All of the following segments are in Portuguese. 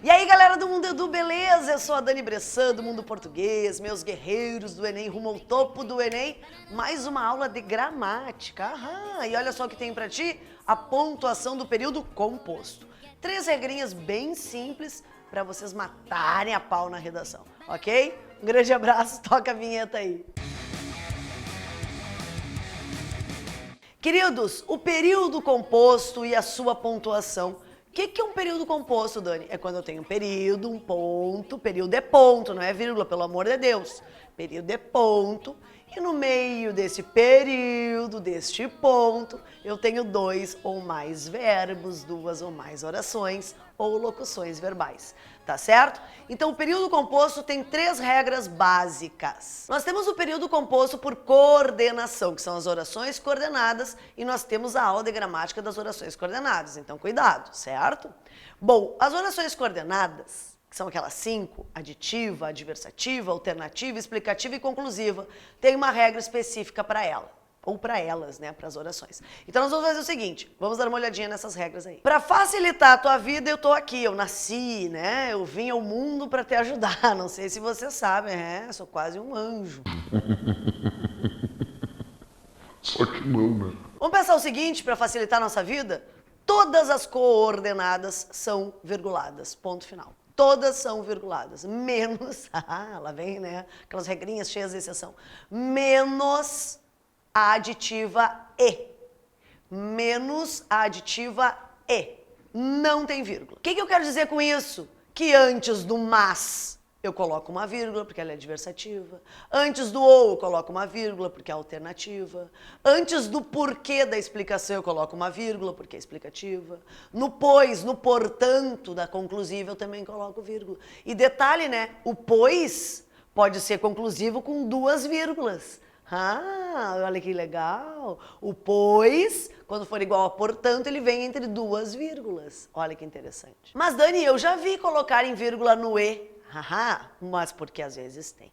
E aí, galera do Mundo Edu, beleza? Eu sou a Dani Bressan, do Mundo Português, meus guerreiros do Enem rumo ao topo do Enem. Mais uma aula de gramática. Aham. E olha só o que tem pra ti, a pontuação do período composto. 3 regrinhas bem simples pra vocês matarem a pau na redação, ok? Um grande abraço, toca a vinheta aí. Queridos, o período composto e a sua pontuação. O que é um período composto, Dani? É quando eu tenho um período, um ponto, período é ponto, não é vírgula, pelo amor de Deus. Período é ponto, e no meio desse período, deste ponto, eu tenho 2 ou mais verbos, 2 ou mais orações ou locuções verbais, tá certo? Então o período composto tem 3 regras básicas. Nós temos o período composto por coordenação, que são as orações coordenadas, e nós temos a aula de gramática das orações coordenadas, então cuidado, certo? Bom, as orações coordenadas, que são aquelas 5, aditiva, adversativa, alternativa, explicativa e conclusiva, tem uma regra específica para ela, ou para elas, né, para as orações. Então nós vamos fazer o seguinte, vamos dar uma olhadinha nessas regras aí. Para facilitar a tua vida, eu tô aqui, eu nasci, né, eu vim ao mundo para te ajudar, não sei se você sabe, sou quase um anjo. Só que não, né? Vamos pensar o seguinte, para facilitar a nossa vida, todas as coordenadas são virguladas, ponto final. Todas são virguladas, menos, lá vem, né, aquelas regrinhas cheias de exceção, menos a aditiva e. Menos a aditiva e. Não tem vírgula. O que eu quero dizer com isso? Que antes do mas eu coloco uma vírgula, porque ela é adversativa. Antes do ou eu coloco uma vírgula, porque é alternativa. Antes do porquê da explicação eu coloco uma vírgula, porque é explicativa. No pois, no portanto da conclusiva eu também coloco vírgula. E detalhe, né? O pois pode ser conclusivo com 2 vírgulas. Ah, olha que legal. O pois, quando for igual a portanto, ele vem entre 2 vírgulas. Olha que interessante. Mas, Dani, eu já vi colocar em vírgula no e. Mas porque às vezes tem.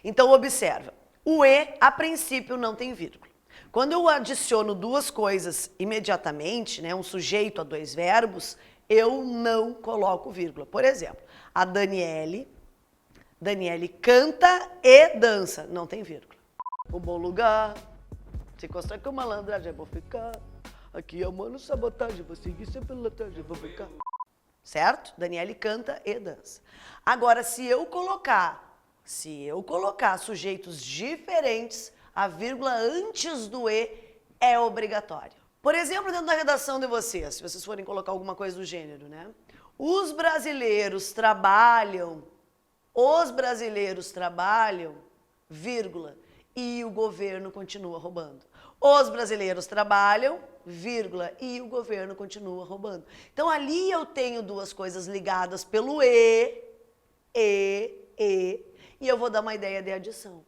Então, observa. O e, a princípio, não tem vírgula. Quando eu adiciono 2 coisas imediatamente, né, um sujeito a 2 verbos, eu não coloco vírgula. Por exemplo, a Daniele canta e dança. Não tem vírgula. O bom lugar, se encostar com malandragem, vou ficar. Aqui é o mano sabotagem, vou seguir sempre pela tarde, vou ficar. Certo? Daniele canta e dança. Agora, se eu colocar sujeitos diferentes, a vírgula antes do e é obrigatória. Por exemplo, dentro da redação de vocês, se vocês forem colocar alguma coisa do gênero, né? Os brasileiros trabalham, vírgula, e o governo continua roubando. Os brasileiros trabalham, vírgula, e o governo continua roubando. Então, ali eu tenho 2 coisas ligadas pelo e, e eu vou dar uma ideia de adição.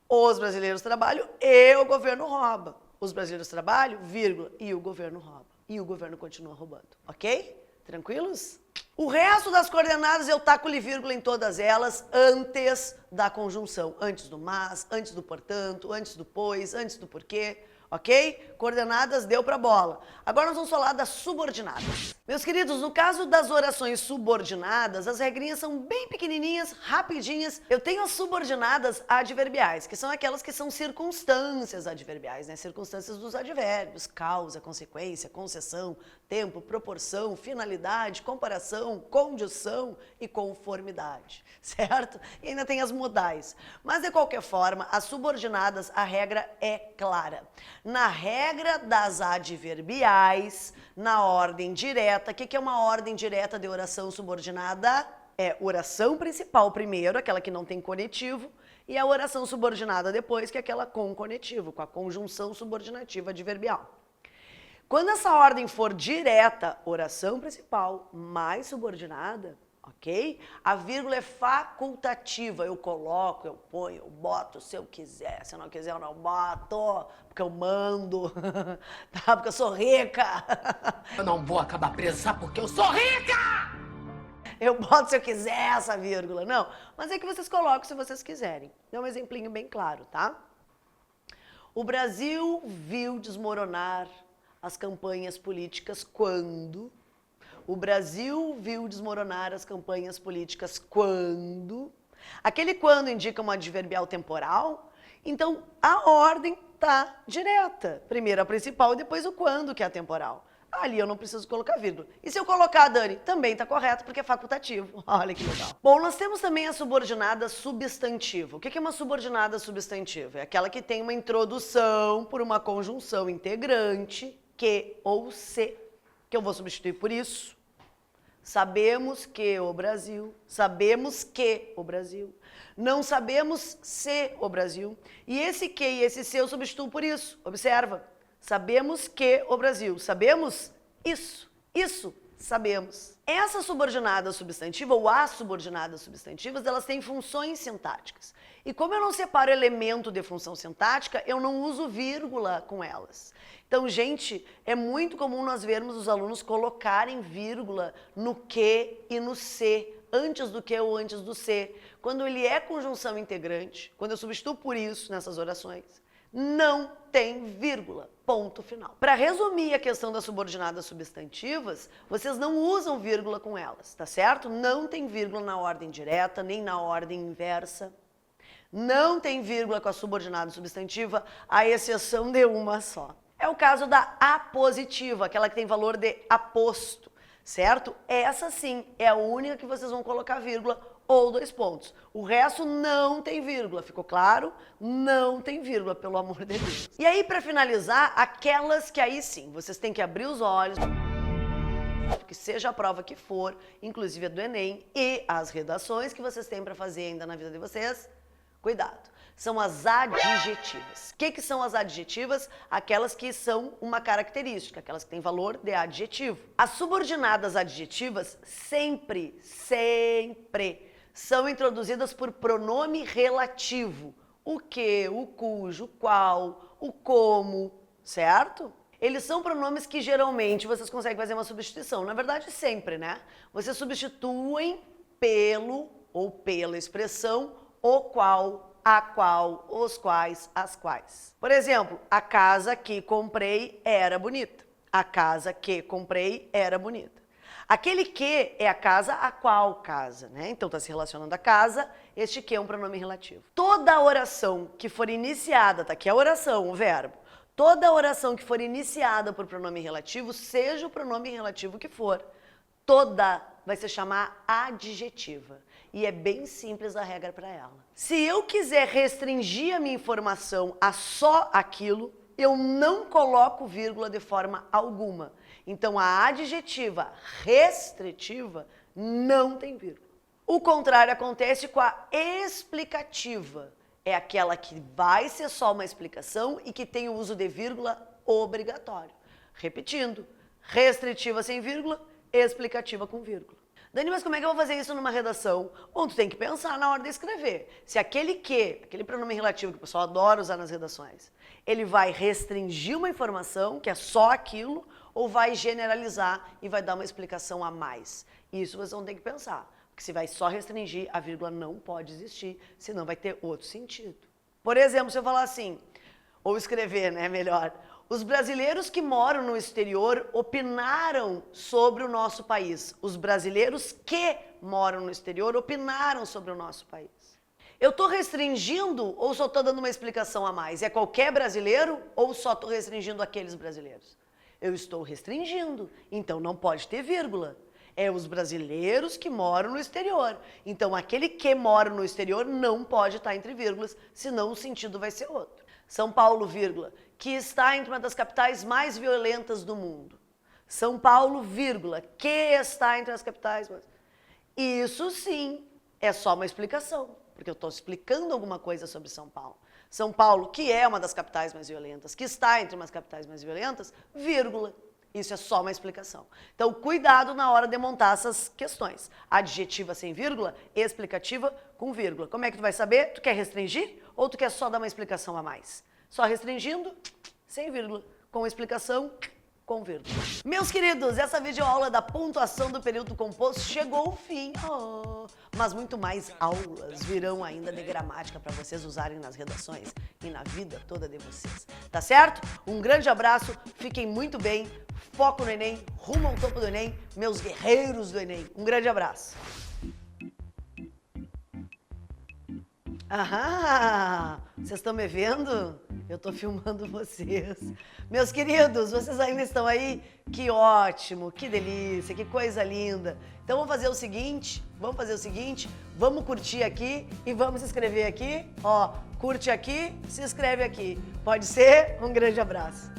Os brasileiros trabalham e o governo rouba. Os brasileiros trabalham, vírgula, e o governo rouba. E o governo continua roubando, ok? Tranquilos? O resto das coordenadas eu taco-lhe vírgula em todas elas antes da conjunção. Antes do mas, antes do portanto, antes do pois, antes do porquê, ok? Coordenadas deu pra bola. Agora nós vamos falar das subordinadas. Meus queridos, no caso das orações subordinadas, as regrinhas são bem pequenininhas, rapidinhas. Eu tenho as subordinadas adverbiais, que são aquelas que são circunstâncias adverbiais, né? Circunstâncias dos advérbios, causa, consequência, concessão, tempo, proporção, finalidade, comparação, condição e conformidade, certo? E ainda tem as modais. Mas, de qualquer forma, as subordinadas, a regra é clara. Na regra das adverbiais, na ordem direta, o que é uma ordem direta de oração subordinada? É oração principal primeiro, aquela que não tem conectivo, e a oração subordinada depois, que é aquela com conectivo, com a conjunção subordinativa adverbial. Quando essa ordem for direta, oração principal mais subordinada, ok? A vírgula é facultativa, eu coloco, eu ponho, eu boto se eu quiser, se eu não quiser eu não boto, porque eu mando, tá? Porque eu sou rica. Eu não vou acabar presa porque eu sou rica! Eu boto se eu quiser essa vírgula, não. Mas é que vocês colocam se vocês quiserem. Dá um exemplinho bem claro, tá? O Brasil viu desmoronar as campanhas políticas quando O Brasil viu desmoronar as campanhas políticas quando... Aquele quando indica um adverbial temporal, então a ordem está direta. Primeiro a principal e depois o quando, que é a temporal. Ali eu não preciso colocar vírgula. E se eu colocar, Dani, também está correto, porque é facultativo. Olha que legal. Bom, nós temos também a subordinada substantiva. O que é uma subordinada substantiva? É aquela que tem uma introdução por uma conjunção integrante, que ou se, que eu vou substituir por isso. Sabemos que o Brasil, sabemos que o Brasil, não sabemos se o Brasil. E esse que e esse se eu substituo por isso. Observa. Sabemos que o Brasil. Sabemos isso. Isso sabemos. Essa subordinada substantiva ou as subordinadas substantivas, elas têm funções sintáticas. E como eu não separo elemento de função sintática, eu não uso vírgula com elas. Então, gente, é muito comum nós vermos os alunos colocarem vírgula no que e no se, antes do que ou antes do se. Quando ele é conjunção integrante, quando eu substituo por isso nessas orações, não tem vírgula, ponto final. Para resumir a questão das subordinadas substantivas, vocês não usam vírgula com elas, tá certo? Não tem vírgula na ordem direta, nem na ordem inversa. Não tem vírgula com a subordinada substantiva, à exceção de uma só. É o caso da apositiva, aquela que tem valor de aposto, certo? Essa sim é a única que vocês vão colocar vírgula ou 2 pontos. O resto não tem vírgula, ficou claro? Não tem vírgula, pelo amor de Deus. E aí, para finalizar, aquelas que aí sim, vocês têm que abrir os olhos, que seja a prova que for, inclusive a do Enem, e as redações que vocês têm para fazer ainda na vida de vocês, cuidado. São as adjetivas. O que são as adjetivas? Aquelas que são uma característica, aquelas que têm valor de adjetivo. As subordinadas adjetivas sempre são introduzidas por pronome relativo. O que, o cujo, o qual, o como, certo? Eles são pronomes que geralmente vocês conseguem fazer uma substituição. Na verdade, sempre, né? Vocês substituem pelo ou pela expressão o qual, a qual, os quais, as quais. Por exemplo, a casa que comprei era bonita. A casa que comprei era bonita. Aquele que é a casa a qual casa, né? Então está se relacionando a casa, este que é um pronome relativo. Toda oração que for iniciada, tá aqui a oração, o verbo. Toda oração que for iniciada por pronome relativo, seja o pronome relativo que for, toda vai se chamar adjetiva. E é bem simples a regra para ela. Se eu quiser restringir a minha informação a só aquilo, eu não coloco vírgula de forma alguma. Então, a adjetiva restritiva não tem vírgula. O contrário acontece com a explicativa. É aquela que vai ser só uma explicação e que tem o uso de vírgula obrigatório. Repetindo, restritiva sem vírgula, explicativa com vírgula. Dani, mas como é que eu vou fazer isso numa redação? Bom, tu tem que pensar na hora de escrever. Se aquele pronome relativo que o pessoal adora usar nas redações, ele vai restringir uma informação, que é só aquilo, ou vai generalizar e vai dar uma explicação a mais. Isso vocês vão ter que pensar. Porque se vai só restringir, a vírgula não pode existir, senão vai ter outro sentido. Por exemplo, se eu falar assim, ou escrever, né, melhor... Os brasileiros que moram no exterior opinaram sobre o nosso país. Os brasileiros que moram no exterior opinaram sobre o nosso país. Eu estou restringindo ou só estou dando uma explicação a mais? É qualquer brasileiro ou só estou restringindo aqueles brasileiros? Eu estou restringindo, então não pode ter vírgula. É os brasileiros que moram no exterior. Então aquele que mora no exterior não pode estar entre vírgulas, senão o sentido vai ser outro. São Paulo, vírgula, que está entre uma das capitais mais violentas do mundo. São Paulo, vírgula, que está entre as capitais mais... Isso sim é só uma explicação, porque eu estou explicando alguma coisa sobre São Paulo. São Paulo, que é uma das capitais mais violentas, que está entre umas capitais mais violentas, vírgula. Isso é só uma explicação. Então, cuidado na hora de montar essas questões. Adjetiva sem vírgula, explicativa com vírgula. Como é que tu vai saber? Tu quer restringir ou tu quer só dar uma explicação a mais? Só restringindo, sem vírgula. Com explicação, com vírgula. Meus queridos, essa videoaula da pontuação do período composto chegou ao fim. Oh, mas muito mais aulas virão ainda de gramática para vocês usarem nas redações e na vida toda de vocês. Tá certo? Um grande abraço, fiquem muito bem, foco no Enem, rumo ao topo do Enem, meus guerreiros do Enem. Um grande abraço. Ah, vocês estão me vendo? Eu estou filmando vocês. Meus queridos, vocês ainda estão aí? Que ótimo, que delícia, que coisa linda. Então vamos fazer o seguinte, vamos curtir aqui e vamos se inscrever aqui. Ó, curte aqui, se inscreve aqui. Pode ser? Um grande abraço.